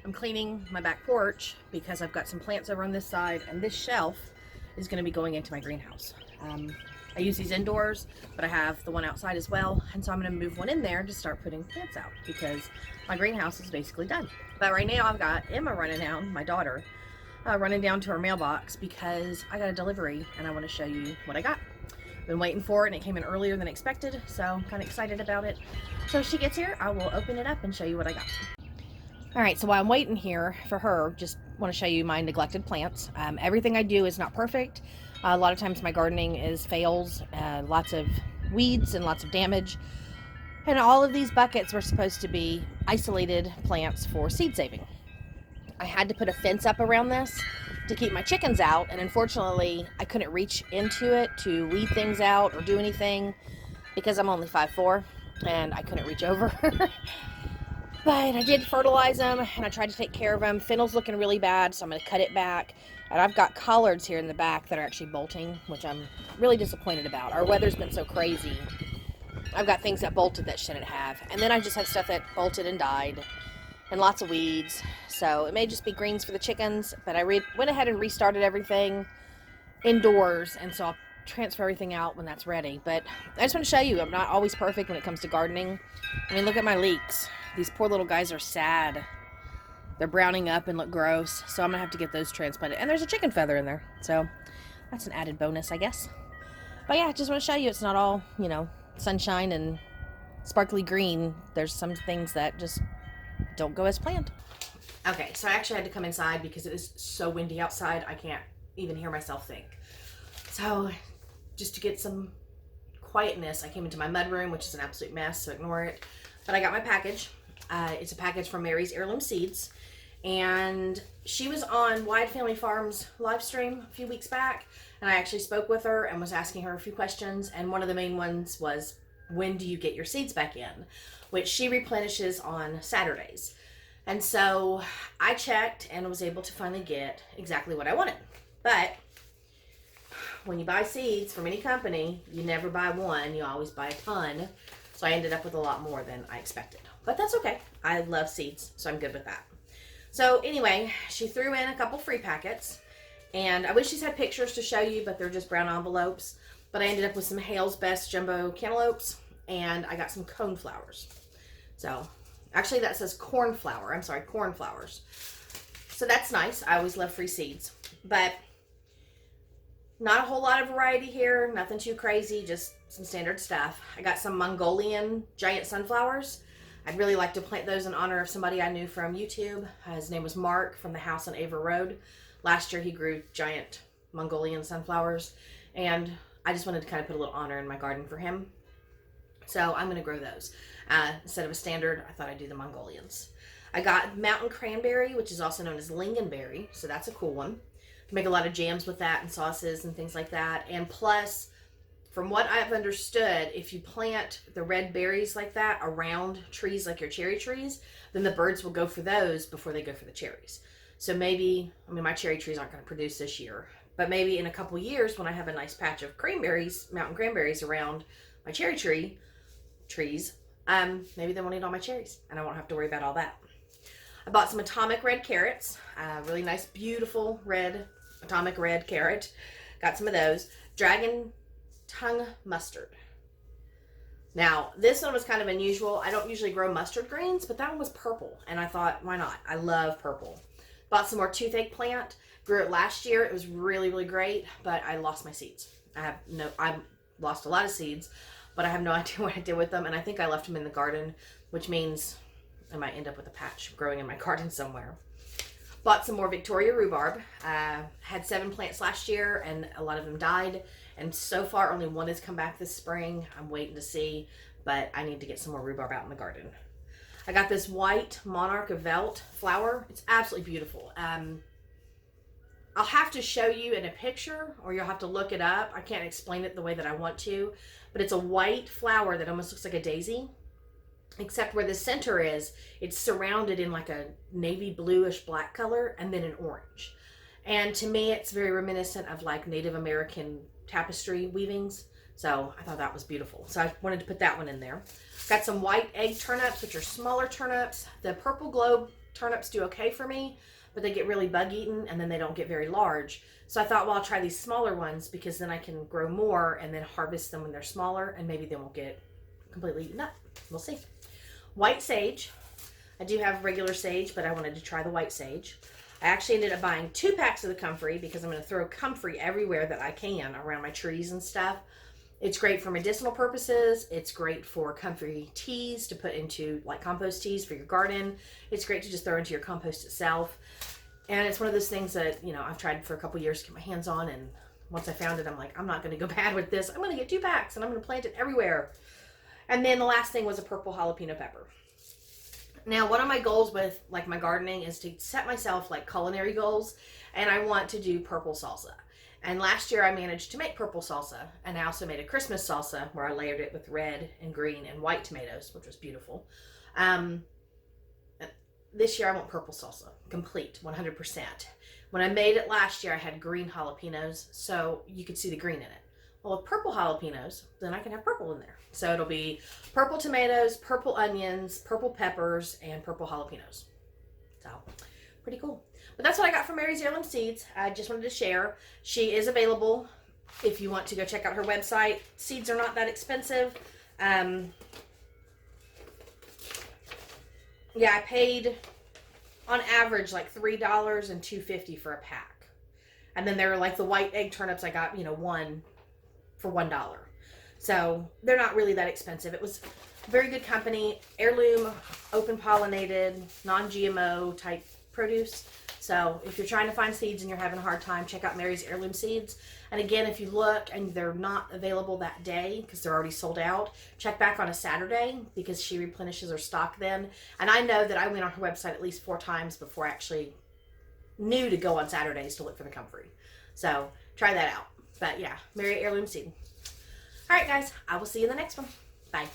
I'm cleaning my back porch because I've got some plants over on this side, and this shelf is going to be going into my greenhouse. I use these indoors, but I have the one outside as well, and so I'm going to move one in there to start putting plants out because my greenhouse is basically done. But right now I've got Emma running down, my daughter, running down to her mailbox because I got a delivery and I want to show you what I got. Been waiting for it, and it came in earlier than expected, so I'm kind of excited about it. So if she gets here, I will open it up and show you what I got. All right, so while I'm waiting here for her, just want to show you my neglected plants. Everything I do is not perfect. A lot of times my gardening is fails, lots of weeds and lots of damage. And all of these buckets were supposed to be isolated plants for seed saving. I had to put a fence up around this to keep my chickens out, and unfortunately I couldn't reach into it to weed things out or do anything because I'm only 5'4" and I couldn't reach over. But I did fertilize them, and I tried to take care of them. Fennel's looking really bad, so I'm going to cut it back. And I've got collards here in the back that are actually bolting, which I'm really disappointed about. Our weather's been so crazy. I've got things that bolted that shouldn't have. And then I just have stuff that bolted and died, and lots of weeds. So it may just be greens for the chickens, but I went ahead and restarted everything indoors, and so I'll transfer everything out when that's ready. But I just want to show you, I'm not always perfect when it comes to gardening. I mean, look at my leeks. These poor little guys are sad. They're browning up and look gross, so I'm gonna have to get those transplanted. And there's a chicken feather in there, so that's an added bonus, I guess. But yeah, just want to show you it's not all, you know, sunshine and sparkly green. There's some things that just don't go as planned. Okay, so I actually had to come inside because it is so windy outside I can't even hear myself think. So just to get some quietness, I came into my mudroom, which is an absolute mess, so ignore it. But I got my package. It's a package from Mary's Heirloom Seeds, and she was on Wide Family Farms live stream a few weeks back, and I actually spoke with her and was asking her a few questions, and one of the main ones was, when do you get your seeds back in? Which she replenishes on Saturdays. And so I checked and was able to finally get exactly what I wanted. But when you buy seeds from any company, you never buy one, you always buy a ton. So I ended up with a lot more than I expected. But that's okay. I love seeds, so I'm good with that. So anyway, she threw in a couple free packets. And I wish these had pictures to show you, but they're just brown envelopes. But I ended up with some Hale's Best Jumbo Cantaloupes, and I got some cornflowers. So, actually that says cornflower. I'm sorry, cornflowers. So that's nice. I always love free seeds. But not a whole lot of variety here. Nothing too crazy, just some standard stuff. I got some Mongolian giant sunflowers. I'd really like to plant those in honor of somebody I knew from YouTube. His name was Mark from the house on Ava Road. Last year he grew giant Mongolian sunflowers, and I just wanted to kind of put a little honor in my garden for him. So I'm going to grow those. Instead of a standard, I thought I'd do the Mongolians. I got mountain cranberry, which is also known as lingonberry, so that's a cool one. Make a lot of jams with that and sauces and things like that. And plus, from what I've understood, if you plant the red berries like that around trees like your cherry trees, then the birds will go for those before they go for the cherries. So maybe, I mean, my cherry trees aren't going to produce this year, but maybe in a couple years when I have a nice patch of cranberries, mountain cranberries around my cherry trees, maybe they won't eat all my cherries and I won't have to worry about all that. I bought some atomic red carrots, really nice, beautiful red, atomic red carrot. Got some of those. Dragon tongue mustard. Now, this one was kind of unusual. I don't usually grow mustard greens, but that one was purple, and I thought, why not? I love purple. Bought some more toothache plant. Grew it last year. It was really, really great, but I lost my seeds. I lost a lot of seeds, but I have no idea what I did with them, and I think I left them in the garden, which means I might end up with a patch growing in my garden somewhere. Bought some more Victoria rhubarb. Had 7 plants last year, and a lot of them died. And so far, only one has come back this spring. I'm waiting to see, but I need to get some more rhubarb out in the garden. I got this white Monarch of Velt flower. It's absolutely beautiful. I'll have to show you in a picture, or you'll have to look it up. I can't explain it the way that I want to, but it's a white flower that almost looks like a daisy. Except where the center is, it's surrounded in like a navy bluish black color and then an orange. And to me, it's very reminiscent of like Native American tapestry weavings. So I thought that was beautiful. So I wanted to put that one in there. Got some white egg turnips, which are smaller turnips. The purple globe turnips do okay for me, but they get really bug eaten and then they don't get very large. So I thought, well, I'll try these smaller ones because then I can grow more and then harvest them when they're smaller and maybe they won't get completely eaten up. We'll see. White sage. I do have regular sage, but I wanted to try the white sage. I actually ended up buying 2 packs of the comfrey because I'm going to throw comfrey everywhere that I can around my trees and stuff. It's great for medicinal purposes. It's great for comfrey teas to put into, like compost teas for your garden. It's great to just throw into your compost itself. And it's one of those things that, you know, I've tried for a couple years to get my hands on. And once I found it, I'm like, I'm not going to go bad with this. I'm going to get 2 packs and I'm going to plant it everywhere. And then the last thing was a purple jalapeno pepper. Now, one of my goals with like my gardening is to set myself like culinary goals, and I want to do purple salsa. And last year I managed to make purple salsa, and I also made a Christmas salsa where I layered it with red and green and white tomatoes, which was beautiful. This year I want purple salsa, complete, 100%. When I made it last year, I had green jalapenos, so you could see the green in it. Well, with purple jalapenos, then I can have purple in there. So it'll be purple tomatoes, purple onions, purple peppers, and purple jalapenos. So, pretty cool. But that's what I got from Mary's Heirloom Seeds. I just wanted to share. She is available if you want to go check out her website. Seeds are not that expensive. Yeah, I paid on average like $3 and $2.50 for a pack. And then there were like the white egg turnips I got, you know, one for $1. So they're not really that expensive. It was very good company, heirloom, open pollinated, non-GMO type produce. So if you're trying to find seeds and you're having a hard time, check out Mary's Heirloom Seeds. And again, if you look and they're not available that day because they're already sold out, check back on a Saturday because she replenishes her stock then. And I know that I went on her website at least 4 times before I actually knew to go on Saturdays to look for the comfrey. So try that out. But yeah, Mary Heirloom Seed. All right, guys, I will see you in the next one. Bye.